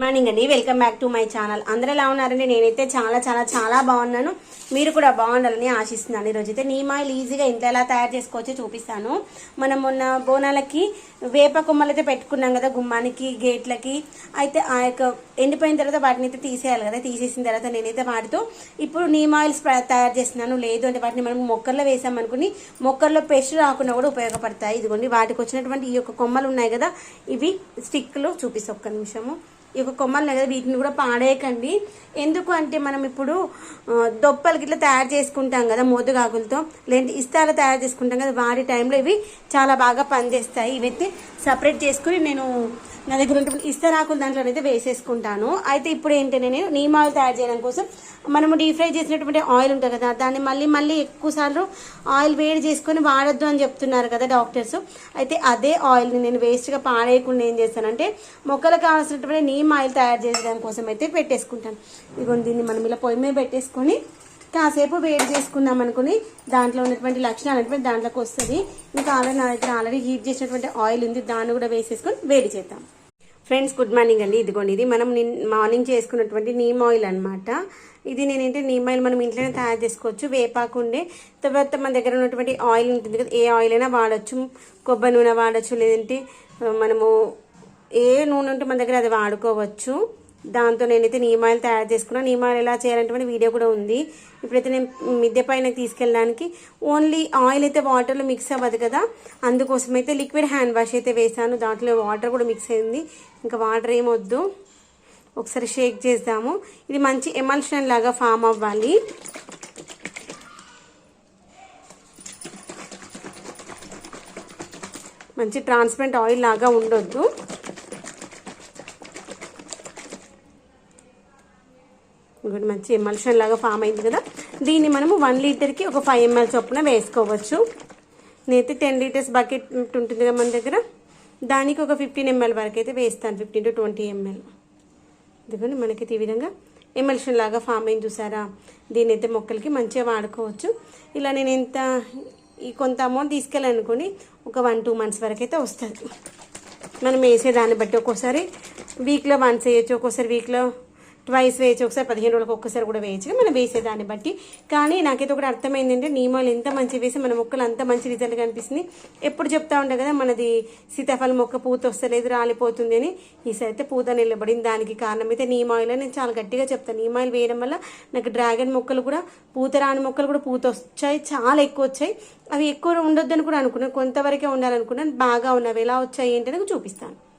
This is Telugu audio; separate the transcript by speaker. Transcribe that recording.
Speaker 1: మార్నింగ్ అండి, welcome back to my channel. అందరూ ఎలా ఉన్నారండి? నేనైతే చాలా చాలా చాలా బాగున్నాను. మీరు కూడా బాగుండాలని ఆశిస్తున్నాను. ఈరోజు అయితే నీమ్ ఆయిల్ ఈజీగా ఇంట్లో ఎలా తయారు చేసుకోవచ్చో చూపిస్తాను. మనం మొన్న బోనాలకి వేప కొమ్మలు అయితే పెట్టుకున్నాం కదా, గుమ్మానికి గేట్లకి. అయితే ఆ యొక్క ఎండిపోయిన తర్వాత వాటిని అయితే తీసేయాలి కదా. తీసేసిన తర్వాత నేనైతే వాటితో ఇప్పుడు నీమ్ ఆయిల్స్ తయారు చేస్తున్నాను. లేదు అంటే వాటిని మనం మొక్కల్లో వేసామనుకుని మొక్కల్లో పెస్ట్ రాకుండా కూడా ఉపయోగపడతాయి. ఇదిగోండి వాటికి వచ్చినటువంటి ఈ యొక్క కొమ్మలు ఉన్నాయి కదా, ఇవి స్టిక్లు చూపిస్తాను ఒక్క నిమిషము. ఈ యొక్క కొమ్మలు కదా, వీటిని కూడా పాడేయకండి. ఎందుకు అంటే మనం ఇప్పుడు దొప్పలకి ఇట్లా తయారు చేసుకుంటాం కదా మోదుగాకులతో, లేదంటే ఇస్తాలు తయారు చేసుకుంటాం కదా, వాటి టైంలో ఇవి చాలా బాగా పనిచేస్తాయి. ఇవైతే సపరేట్ చేసుకుని నేను నా దగ్గర ఉన్నటువంటి ఇస్తరాకులు దాంట్లోనైతే వేసేసుకుంటాను. అయితే ఇప్పుడు ఏంటంటే నేను నీమ్ ఆయిల్ తయారు చేయడం కోసం మనము డీప్ ఫ్రై చేసినటువంటి ఆయిల్ ఉంటుంది కదా, దాన్ని మళ్ళీ ఎక్కువసార్లు ఆయిల్ వేడి చేసుకొని వాడొద్దు అని చెప్తున్నారు కదా డాక్టర్స్. అయితే అదే ఆయిల్ని నేను వేస్ట్గా పాడేయకుండా ఏం చేస్తానంటే మొక్కలకు కావాల్సినటువంటి నీమ్ ఆయిల్ తయారు చేయడం కోసం అయితే పెట్టేసుకుంటాను. ఇదిగోండి దీన్ని మనం ఇలా పొయ్యి మీద పెట్టేసుకొని కాసేపు వేడి చేసుకున్నాం అనుకుని దాంట్లో ఉన్నటువంటి లక్షణాలు అనేటువంటి దాంట్లోకి వస్తుంది. ఇంకా నా దగ్గర ఆల్రెడీ హీట్ చేసినటువంటి ఆయిల్ ఉంది, దాన్ని కూడా వేసేసుకొని వేడి చేద్దాం. ఫ్రెండ్స్, గుడ్ మార్నింగ్ అండి. ఇదిగోండి ఇది మనం మార్నింగ్ చేసుకున్నటువంటి నీమ్ ఆయిల్ అనమాట. ఇది నేనంటే నీమ్ ఆయిల్ మనం ఇంట్లోనే తయారు చేసుకోవచ్చు. వేపాకుండే తర్వాత మన దగ్గర ఉన్నటువంటి ఆయిల్ ఉంటుంది కదా, ఏ ఆయిల్ అయినా వాడచ్చు. కొబ్బరి నూనె వాడచ్చు, లేదంటే మనము ఏ నూనె ఉంటే మన దగ్గర అది వాడుకోవచ్చు. దాంతో నేనైతే నీమ్ ఆయిల్ తయారు చేసుకున్నాను. నీమ్ ఆయిల్ ఎలా చేయాలంటే వీడియో కూడా ఉంది. ఇప్పుడైతే నేను మిద్దె పైన తీసుకెళ్ళడానికి ఓన్లీ ఆయిల్ అయితే వాటర్లో మిక్స్ అవ్వదు కదా, అందుకోసం అయితే లిక్విడ్ హ్యాండ్ వాష్ అయితే వేసాను. దాంట్లో వాటర్ కూడా మిక్స్ అయింది. ఇంకా వాటర్ ఏమొద్దు, ఒకసారి షేక్ చేద్దాము. ఇది మంచి ఎమల్షన్ లాగా ఫామ్ అవ్వాలి. మంచి ట్రాన్స్పరెంట్ ఆయిల్ లాగా ఉండొద్దు. మంచి ఎమల్షన్ లాగా ఫామ్ అయింది కదా, దీన్ని మనము 1 లీటర్కి ఒక 5 ml చొప్పున వేసుకోవచ్చు. నేనైతే 10 లీటర్స్ బకెట్ ఉంటుంది కదా మన దగ్గర, దానికి ఒక 15 ml వరకు అయితే వేస్తాను, 15 to 20 ml. ఎందుకంటే మనకైతే ఈ విధంగా ఎమల్షన్ లాగా ఫామ్ అయింది చూసారా. దీన్ని అయితే మొక్కలకి మంచిగా వాడుకోవచ్చు. ఇలా నేను కొంత అమౌంట్ తీసుకెళ్ళాలనుకోండి, ఒక 1-2 months వరకు అయితే వస్తుంది. మనం వేసేదాన్ని బట్టి ఒక్కోసారి వీక్లో 1 వేయచ్చు, ఒక్కోసారి వీక్లో 2 వేయచ్చు, ఒకసారి 15 రోజులకు ఒక్కసారి కూడా వేయచ్చు, మనం వేసేదాన్ని బట్టి. కానీ నాకైతే ఒకటి అర్థమైందంటే నీమ్ ఆయిల్ ఎంత మంచి వేసి మన మొక్కలు అంత మంచి రిజల్ట్ కనిపిస్తుంది. ఎప్పుడు చెప్తా ఉంటాం కదా, మనది సీతాఫలం మొక్క పూత వస్తలేదు, రాలిపోతుంది అని. ఈసారి అయితే పూత నిలబడింది. దానికి కారణం అయితే నీమ్ ఆయిల్ అని నేను చాలా గట్టిగా చెప్తాను. నీమ్ ఆయిల్ వేయడం వల్ల నాకు డ్రాగన్ మొక్కలు కూడా, పూత రాని మొక్కలు కూడా పూత వచ్చాయి, చాలా ఎక్కువ వచ్చాయి. అవి ఎక్కువ ఉండొద్దని కూడా అనుకున్నాను, కొంతవరకే ఉండాలనుకున్నాను. బాగా ఉన్నవి ఎలా వచ్చాయి ఏంటనేది చూపిస్తాను.